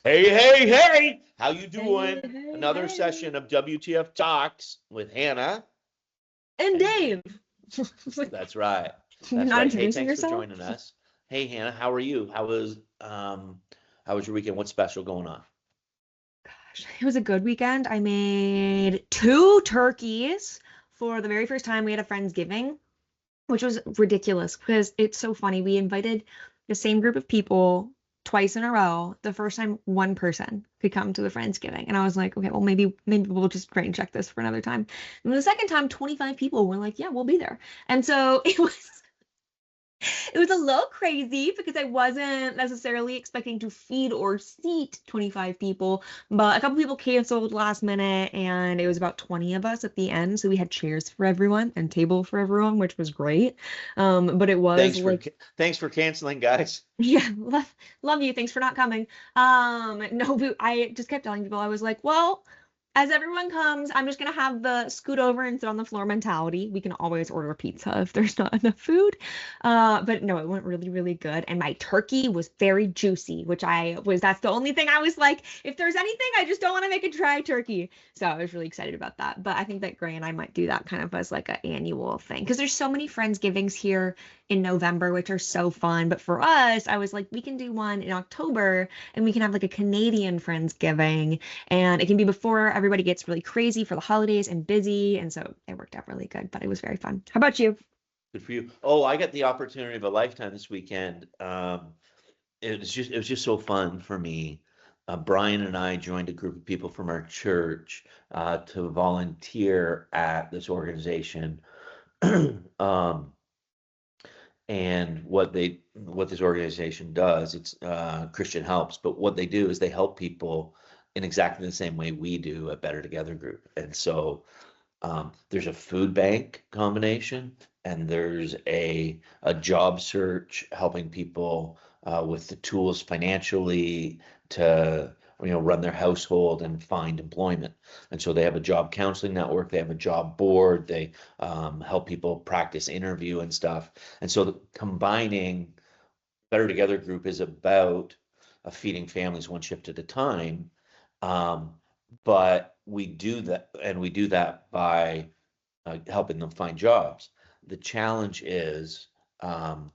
Hey, how you doing? Hey, Another hey. session of WTF Talks with Hannah And and Dave. that's right. You're That's not right. Hey, introducing thanks for yourself? joining us. Hey Hannah, how are you? How was your weekend? What's special going on? Gosh, it was a good weekend. I made two turkeys for the very first time we had a Friendsgiving, which was ridiculous because it's so funny. We invited the same group of people twice in a row. The first time one person could come to the Friendsgiving. And I was like, okay, well maybe we'll just rain check this for another time. And the second time, 25 people were like, yeah, we'll be there. And so it was a little crazy because I wasn't necessarily expecting to feed or seat 25 people, but a couple people canceled last minute and it was about 20 of us at the end. So we had chairs for everyone and table for everyone, which was great. But it was Thanks for like, thanks for canceling, guys. yeah, love you. Thanks for not coming. No, I just kept telling people, I was like, well, as everyone comes, I'm just gonna have the scoot over and sit on the floor mentality. We can always order pizza if there's not enough food. But no, it went really, really good. And my turkey was very juicy, that's the only thing I was like, if there's anything, I just don't want to make a dry turkey. So I was really excited about that. But I think that Gray and I might do that kind of as like an annual thing because there's so many Friendsgivings here in November, which are so fun. But for us, I was like, we can do one in October and we can have like a Canadian Friendsgiving. And it can be before everybody gets really crazy for the holidays and busy. And so it worked out really good, but it was very fun. How about you? Good for you. Oh, I got the opportunity of a lifetime this weekend. It was just so fun for me. Brian and I joined a group of people from our church to volunteer at this organization. um, and what this organization does, it's Christian Helps, but what they do is they help people in exactly the same way we do at Better Together Group. And so there's a food bank combination, and there's a job search helping people with the tools financially to run their household and find employment. And so they have a job counseling network, they have a job board, they help people practice interview and stuff. And so combining Better Together Group is about feeding families one shift at a time. Um, but we do that by helping them find jobs. The challenge is um,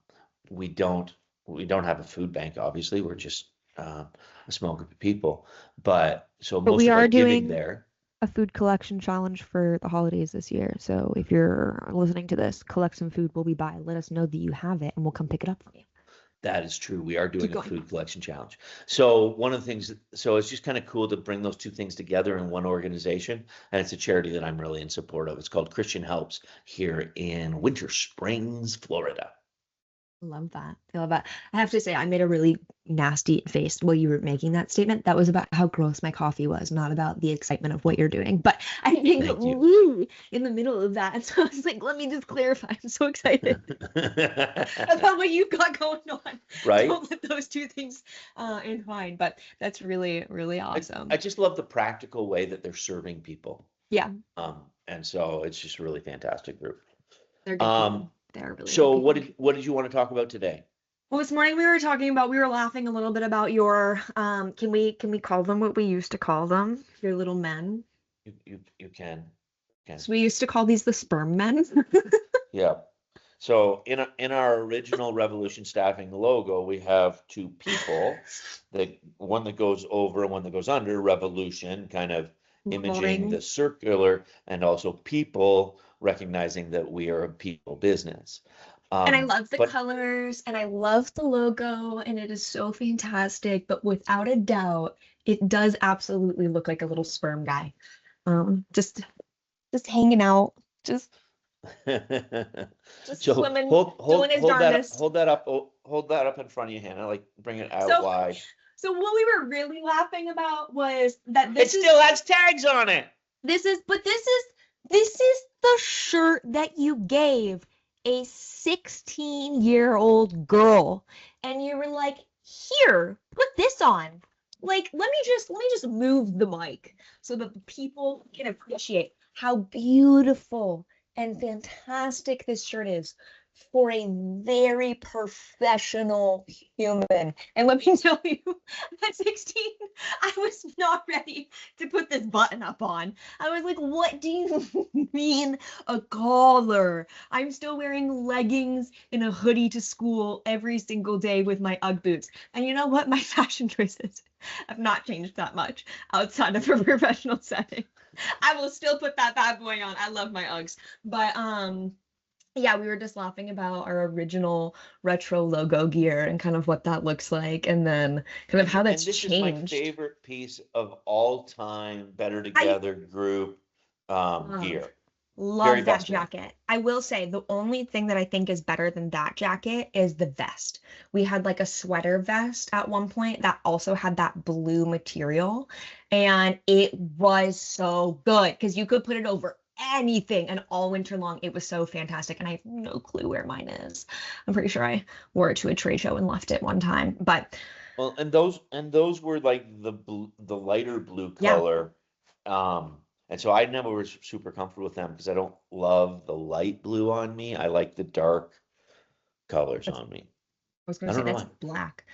we don't we don't have a food bank. Obviously, we're just a small group of people. But so But most we of our are giving doing there, a food collection challenge for the holidays this year. So if you're listening to this, collect some food we'll be by. Let us know that you have it and we'll come pick it up for you. that is true. We are Keep doing a going. food collection challenge. So one of the things, so it's just kind of cool to bring those two things together in one organization, and it's a charity that I'm really in support of. It's called Christian Helps here in Winter Springs, Florida. Love that. I love that. I have to say, I made a really nasty face while you were making that statement. That was about how gross my coffee was, not about the excitement of what you're doing. But I think Thank you. woo in the middle of that. And so I was like, let me just clarify. I'm so excited about what you've got going on. Right? Don't let those two things entwine. But that's really, really I awesome. just love the practical way that they're serving people. Yeah, And so it's just a really fantastic group. they're good Um, people. They're really good so people. what did you want to talk about today? Well, this morning we were laughing a little bit about your can we call them what we used to call them? Your little men. You can. So we used to call these the sperm men. Yeah. So in our original Revolution Staffing logo, we have two people, that one that goes over and one that goes under, Revolution, kind of imaging the Revolving. circular, and also people recognizing that we are a people business. And I love the But colors and I love the logo and it is so fantastic, but without a doubt, it does absolutely look like a little sperm guy. Just hanging out, just just so swimming, doing his darndest. hold that up in front of you, Hannah, like bring it out So wide. so what we were really laughing about was that It still has tags on it. this is the shirt that you gave a 16-year-old girl and you were like, "Here, put this on." Like, let me just move the mic so that the people can appreciate how beautiful and fantastic this shirt is. for a very professional human. And let me tell you, at 16, I was not ready to put this button up on. I was like, what do you mean a collar? I'm still wearing leggings and a hoodie to school every single day with my Ugg boots. And you know what? My fashion choices have not changed that much outside of a professional setting. I will still put that bad boy on. I love my Uggs. But yeah, we were just laughing about our original retro logo gear and kind of what that looks like, and then kind of how that's And this is my changed. favorite piece of all time Better I Together group love gear. Very love that best one. jacket. I will say the only thing that I think is better than that jacket is the vest. We had like a sweater vest at one point that also had that blue material, and it was so good because you could put it over anything, and all winter long it was so fantastic. And I have no clue where mine is. I'm pretty sure I wore it to a trade show and left it one time. But Well, and those were like the lighter blue yeah, color. And so I never was super comfortable with them because I don't love the light blue on me. I like the dark colors that's, on me. I was I gonna say don't know that's why. black.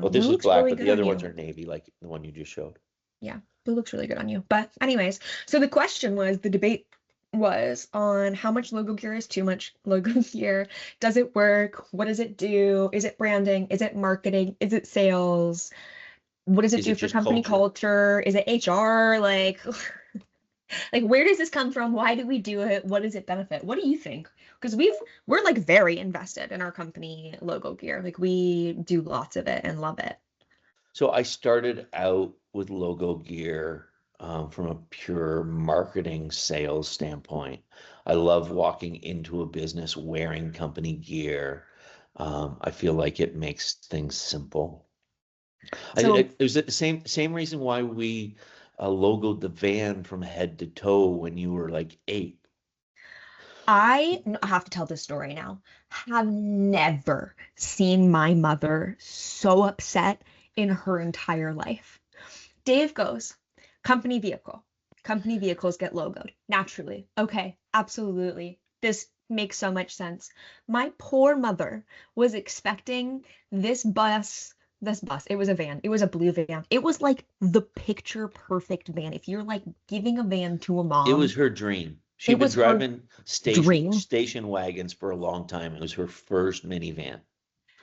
Well, Blue this is looks black, really but good the on other ones you. are navy, like the one you just showed. Yeah, blue looks really good on you. But anyways, so the question was, the debate was on how much logo gear is too much logo gear. Does it work? What does it do? Is it branding? Is it marketing? Is it sales? What does it Is do it for just company culture? culture? Is it HR? Like, like where does this come from? Why do we do it? What does it benefit? What do you think? Because we're like very invested in our company logo gear. Like we do lots of it and love it. So I started out with logo gear from a pure marketing sales standpoint. I love walking into a business wearing company gear. I feel like it makes things simple. So Is it the same reason why we logoed the van from head to toe when you were like 8? I have to tell this story now. Have never seen my mother so upset in her entire life. Dave goes, company vehicle. Company vehicles get logoed naturally. Okay, absolutely. This makes so much sense. My poor mother was expecting this bus. It was a van. It was a blue van. It was like the picture perfect van. If you're like giving a van to a It was mom, her dream. She'd it been was her driving dream. station wagons for a long time. It was her first minivan.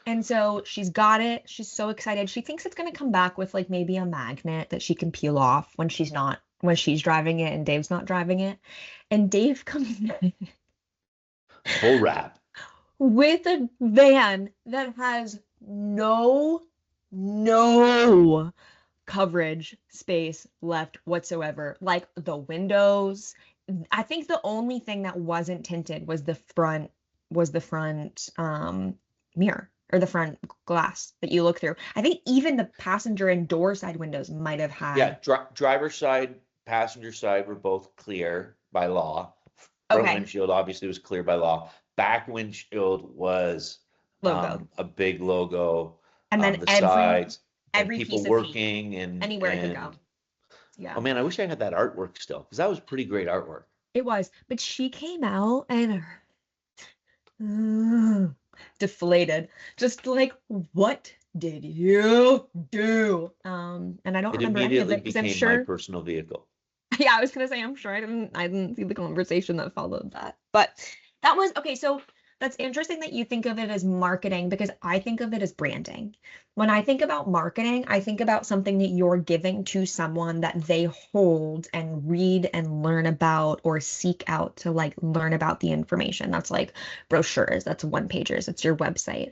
And so she's got it. She's so excited. She thinks it's going to come back with like maybe a magnet that she can peel off when she's driving it and Dave's not driving it. And Dave comes Full wrap. with a van that has no coverage space left whatsoever. Like the windows. I think the only thing that wasn't tinted was the front mirror or the front glass that you look through. I think even the passenger and door side windows might have Yeah, had. driver side, passenger side were both clear by law. Front Okay, windshield obviously was clear by law. Back windshield was logo. a big logo And on then the every sides and every people piece of paint working anywhere it could go. and Yeah. oh man, I wish I had that artwork still because that was pretty great artwork. It was. But she came out and deflated. Just like, what did you do? And I don't It remember any of immediately it because I'm became my sure, personal vehicle. yeah, I was gonna say I'm sure I didn't see the conversation that followed that. But that was okay, so that's interesting that you think of it as marketing because I think of it as branding. When I think about marketing, I think about something that you're giving to someone that they hold and read and learn about or seek out to like learn about the information. That's like brochures, that's one pagers, it's your website.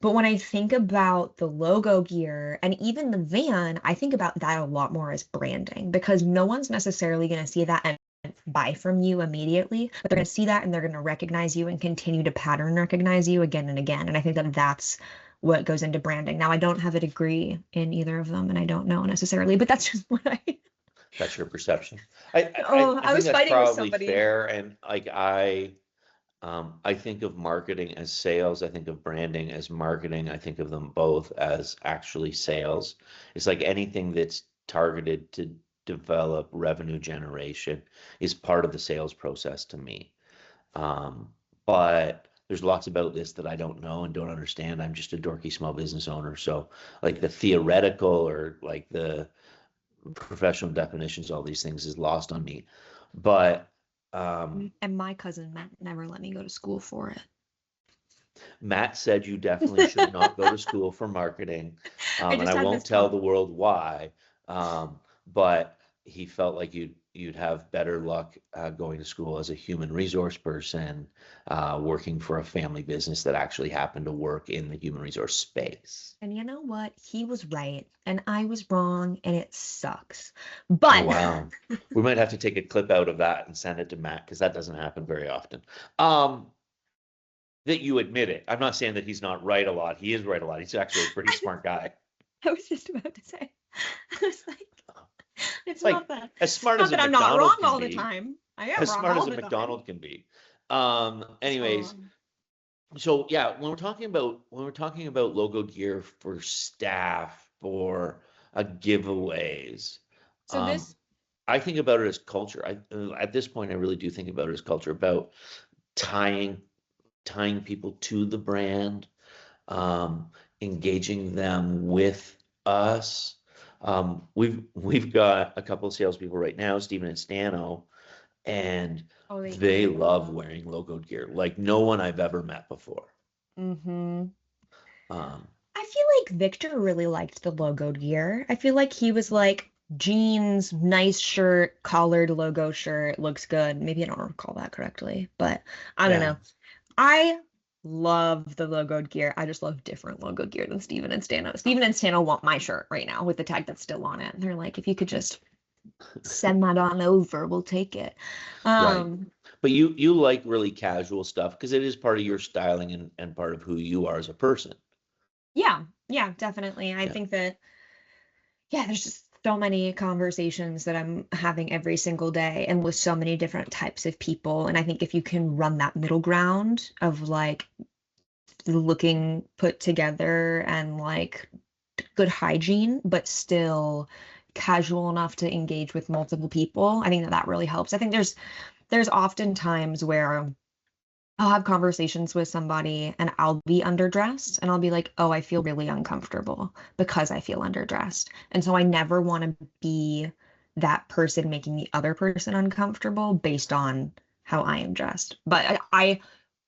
But when I think about the logo gear and even the van, I think about that a lot more as branding because no one's necessarily going to see that and buy from you immediately, but they're going to see that and they're going to recognize you and continue to pattern recognize you again and again. And I think that that's what goes into branding. Now, I don't have a degree in either of them and I don't know necessarily, but that's just what I. That's your perception. I, I, Oh, I I think was that's fighting with probably somebody. fair. And like I think of marketing as sales. I think of branding as marketing. I think of them both as actually sales. It's like anything that's targeted to develop revenue generation is part of the sales process to me. Um, but there's lots about this that I don't know and don't understand. I'm just a dorky small business owner. So like the theoretical or like the professional definitions, all these things is lost on me. But and my cousin Matt never let me go to school for it. Matt said you definitely should not go to school for marketing, and I won't tell the world why. But he felt like you'd have better luck going to school as a human resource person, working for a family business that actually happened to work in the human resource space. And you know what? He was right, and I was wrong, and it sucks. But oh, wow, we might have to take a clip out of that and send it to Matt because that doesn't happen very often. That you admit it. I'm not saying that he's not right a lot. He is right a lot. He's actually a pretty smart guy. I was just about to say, I was like, it's like, not that. As smart as a I'm McDonald not wrong can all be, the time. I am as wrong smart all as a the McDonald time. can be. Anyways, so yeah, when we're talking about logo gear for staff or giveaways, So this I think about it as culture. At this point, I really do think about it as culture, about tying people to the brand, engaging them with us. We've got a couple of salespeople right now, Stephen and Stano, and they love wearing logoed gear like no one I've ever met before. Mm-hmm. I feel like Victor really liked the logoed gear. I feel like he was like, jeans, nice shirt, collared logo shirt, looks good. Maybe I don't recall that correctly, but I don't know. I love the logoed gear. I just love different logoed gear than Steven and Stano. Steven and Stano want my shirt right now with the tag that's still on it. And they're like, if you could just send that on over, we'll take it. Right. But you like really casual stuff because it is part of your styling and part of who you are as a person. Yeah, definitely. I think that, there's just so many conversations that I'm having every single day and with so many different types of people. And I think if you can run that middle ground of like looking put together and like good hygiene, but still casual enough to engage with multiple people, I think that really helps. I think there's often times where I'll have conversations with somebody and I'll be underdressed and I'll be like, oh, I feel really uncomfortable because I feel underdressed. And so I never want to be that person making the other person uncomfortable based on how I am dressed. But I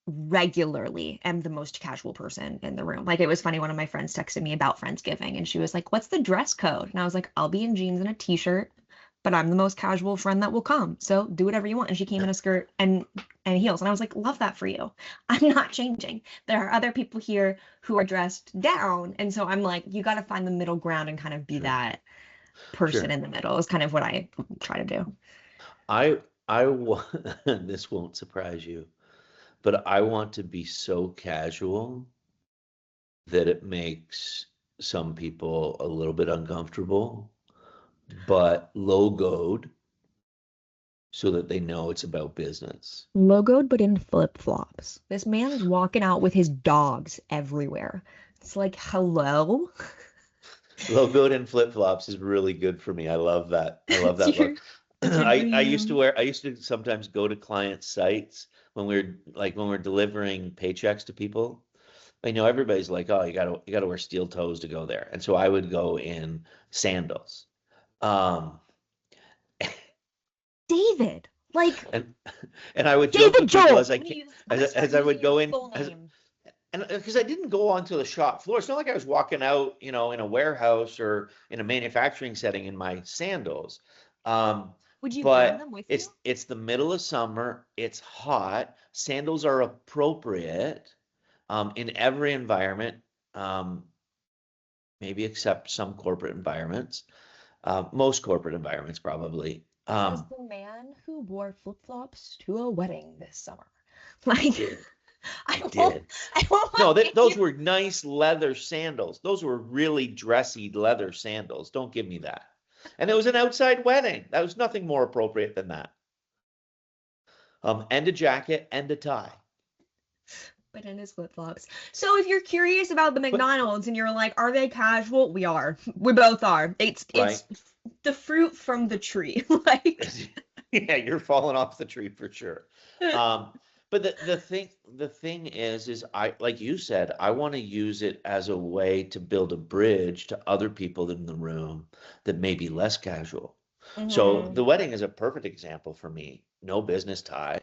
regularly am the most casual person in the room. Like it was funny, one of my friends texted me about Friendsgiving and she was like, what's the dress code? And I was like, I'll be in jeans and a t-shirt, but I'm the most casual friend that will come. So do whatever you want. And she came in a skirt and heels. And I was like, love that for you. I'm not changing. There are other people here who are dressed down. And so I'm like, you got to find the middle ground and kind of be that person in the middle is kind of what I try to do. This won't surprise you, but I want to be so casual that it makes some people a little bit uncomfortable, but logoed so that they know it's about business. Logoed, but in flip-flops. This man's walking out with his dogs everywhere. It's like, hello? Logoed in flip-flops is really good for me. I love that. I love that look. I used to sometimes go to client sites when we're delivering paychecks to people. I know everybody's like, oh, you gotta wear steel toes to go there. And so I would go in sandals. David, like, and I would joke with people as I would go in, and because I didn't go onto the shop floor. It's not like I was walking out, in a warehouse or in a manufacturing setting in my sandals. Would you bring them with you? It's the middle of summer. It's hot. Sandals are appropriate in every environment, maybe except some corporate environments. Most corporate environments probably. As the man who wore flip-flops to a wedding this summer. Like, I did. No, those were nice leather sandals. Those were really dressy leather sandals. Don't give me that. And it was an outside wedding. That was nothing more appropriate than that. And a jacket and a tie. But in his flip-flops. So if you're curious about the McDonald's and you're like, are they casual? We are. We both are. It's the fruit from the tree. Like, yeah, you're falling off the tree for sure. But the thing is I, like you said, I want to use it as a way to build a bridge to other people in the room that may be less casual. So Hmm. the wedding is a perfect example for me. No business tie,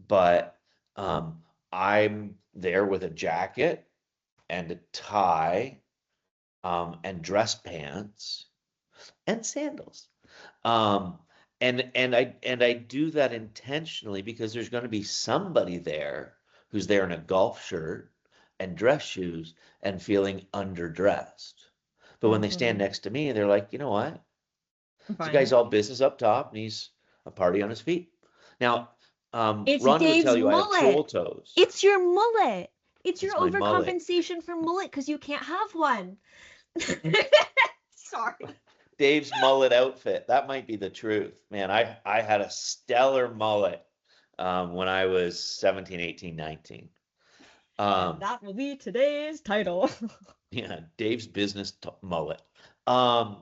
but um, I'm there with a jacket and a tie, and dress pants and sandals. Um, and I do that intentionally because there's going to be somebody there who's there in a golf shirt and dress shoes and feeling underdressed. But when they stand Hmm. next to me, they're like, you know what? This Fine. guy's all business up top and he's a party on his feet. Now, It's Rhonda would Dave's tell you I have mullet. tool toes. It's your mullet. It's your It's my mullet. overcompensation for mullet because you can't have one. Sorry. Dave's mullet outfit. That might be the truth. Man, I had a stellar mullet when I was 17, 18, 19. And Um, that will be today's title. yeah, Dave's business mullet. Um,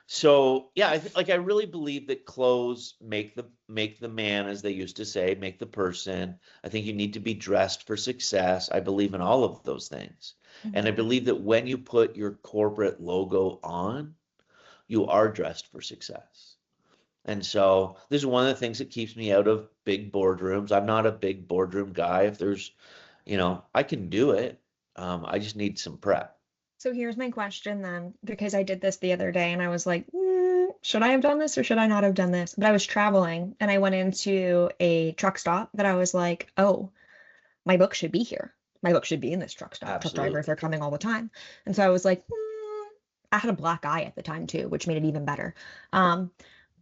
so yeah, I really believe that clothes make the man, as they used to say, make the person. I think you need to be dressed for success. I believe in all of those things. And I Mhm. believe that when you put your corporate logo on, you are dressed for success. And so this is one of the things that keeps me out of big boardrooms. I'm not a big boardroom guy. If there's, I can do it. I just need some prep. So here's my question then, because I did this the other day and I was like, should I have done this or should I not have done this? But I was traveling and I went into a truck stop that I was like, oh, my book should be here. My book should be in this truck stop. Truck drivers Absolutely. are coming all the time. And so I was like, I had a black eye at the time too, which made it even better. Um,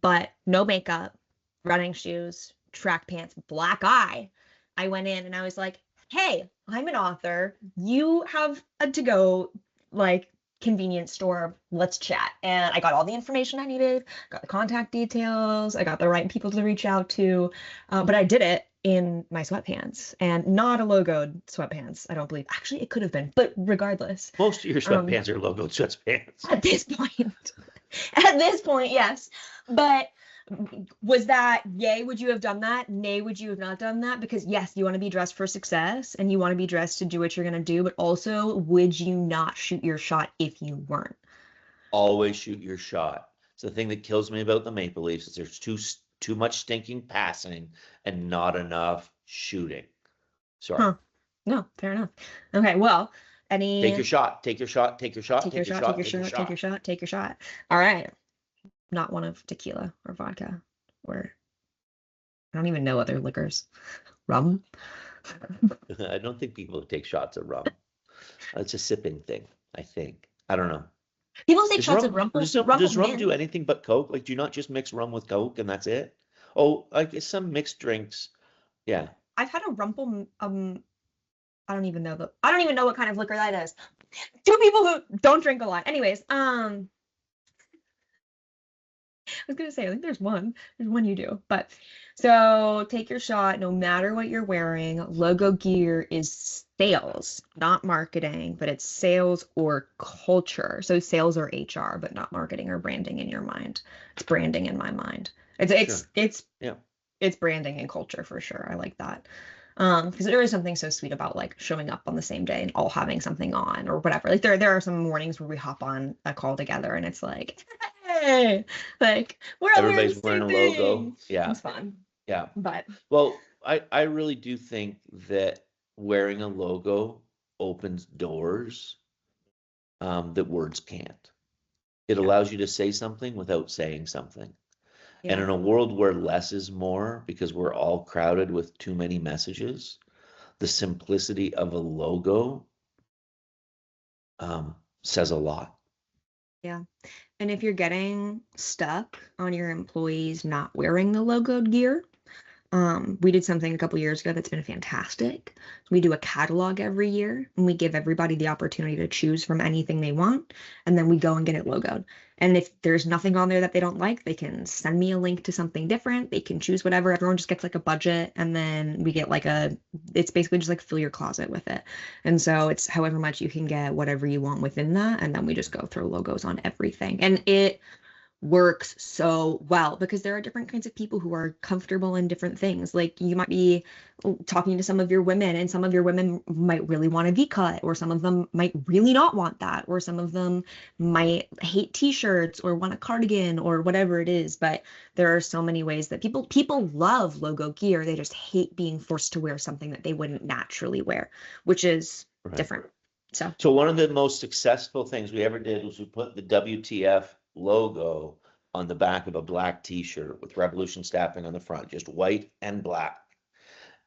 but no makeup, running shoes, track pants, black eye. I went in and I was like, hey, I'm an author. You have a to go like convenience store. Let's chat. And I got all the information I needed, got the contact details, I got the right people to reach out to. But I did it in my sweatpants and not a logoed sweatpants, I don't believe. Actually, it could have been, but regardless. Most of your Um, sweatpants are logoed sweatpants. at this point, at this point, yes. But was that yay? Would you have done that? Nay, would you have not done that? Because yes, you want to be dressed for success and you want to be dressed to do what you're going to do, but also, would you not shoot your shot if you weren't? Always shoot your shot. It's the thing that kills me about the Maple Leafs is there's too much stinking passing and not enough shooting. Sorry. Huh. No, fair enough. Okay, well, Take any your shot. Take your shot. Take your shot. take your Take your shot, take shot. your Take your shot, take your shot. shot, take your shot. All right. Not one of tequila or vodka or I don't even know other liquors. Rum? I don't think people take shots of rum. It's a sipping thing, I think. I don't know. People take Does shots of rum rumple does rum mint. do anything but Coke? Like, do you not just mix rum with Coke and that's it? Oh, I guess some mixed drinks. Yeah. I've had a rumple I don't even know what kind of liquor that is. Two people who don't drink a lot. Anyways, I was gonna say, I think there's one. There's one you do. But so take your shot no matter what you're wearing. Logo gear is sales, not marketing, but it's sales or culture. So sales or HR, but not marketing or branding in your mind. It's branding in my mind. It's it's Sure. it's Yeah. it's branding and culture for sure. I like that. Because there is something so sweet about like showing up on the same day and all having something on or whatever. Like there are some mornings where we hop on a call together and it's like, hey, like we're all wearing the Everybody's wearing same a logo. thing. Yeah. It's fun. Yeah. But Well, I really do think that wearing a logo opens doors that words can't. It yeah, allows you to say something without saying something. And yeah. in a world where less is more, because we're all crowded with too many messages, the simplicity of a logo says a lot. Yeah. And if you're getting stuck on your employees not wearing the logoed gear, we did something a couple years ago that's been fantastic. We do a catalog every year and we give everybody the opportunity to choose from anything they want, and then we go and get it logoed. And if there's nothing on there that they don't like, they can send me a link to something different. They can choose whatever. Everyone just gets like a budget, and then we get like it's basically just like fill your closet with it. And so it's however much you can get whatever you want within that, and then we just go throw logos on everything. And it works so well because there are different kinds of people who are comfortable in different things. Like you might be talking to some of your women, and some of your women might really want a V-cut, or some of them might really not want that, or some of them might hate t-shirts or want a cardigan or whatever it is. But there are so many ways that people love logo gear. They just hate being forced to wear something that they wouldn't naturally wear, which is Right. different. So, So one of the most successful things we ever did was we put the WTF logo on the back of a black T-shirt with Revolution stamping on the front, just white and black.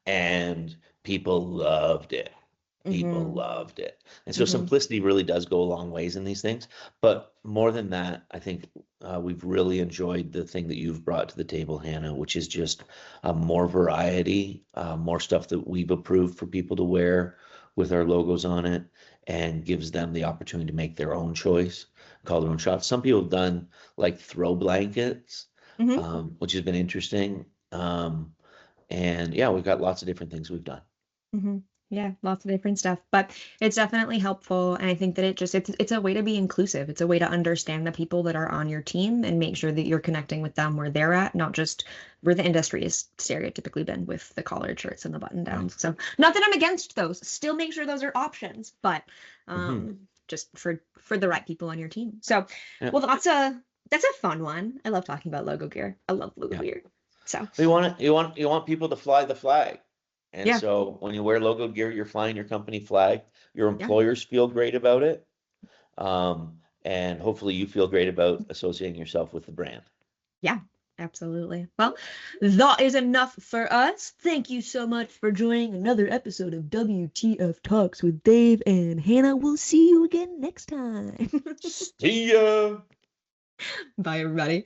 And people loved it. People hmm loved it. And so hmm simplicity really does go a long ways in these things. But more than that, I think we've really enjoyed the thing that you've brought to the table, Hannah, which is just more variety, more stuff that we've approved for people to wear with our logos on it, and gives them the opportunity to make their own choice, call their own shots. Some people have done like throw blankets, hmm which has been interesting. And yeah, we've got lots of different things we've done. hmm Yeah, lots of different stuff, but it's definitely helpful. And I think that it's a way to be inclusive. It's a way to understand the people that are on your team and make sure that you're connecting with them where they're at, not just where the industry has stereotypically been with the collared shirts and the button Right. downs. So not that I'm against those. Still make sure those are options, but Hmm. just for the right people on your team. So Yeah. well, that's a fun one. I love talking about logo gear. I love logo Yeah. gear. So You want people to fly the flag. And yeah, so when you wear logo gear, you're flying your company flag. Your yeah. employers feel great about it. And hopefully you feel great about associating yourself with the brand. Yeah, absolutely. Well, that is enough for us. Thank you so much for joining another episode of WTF Talks with Dave and Hannah. We'll see you again next time. See ya. Bye, everybody.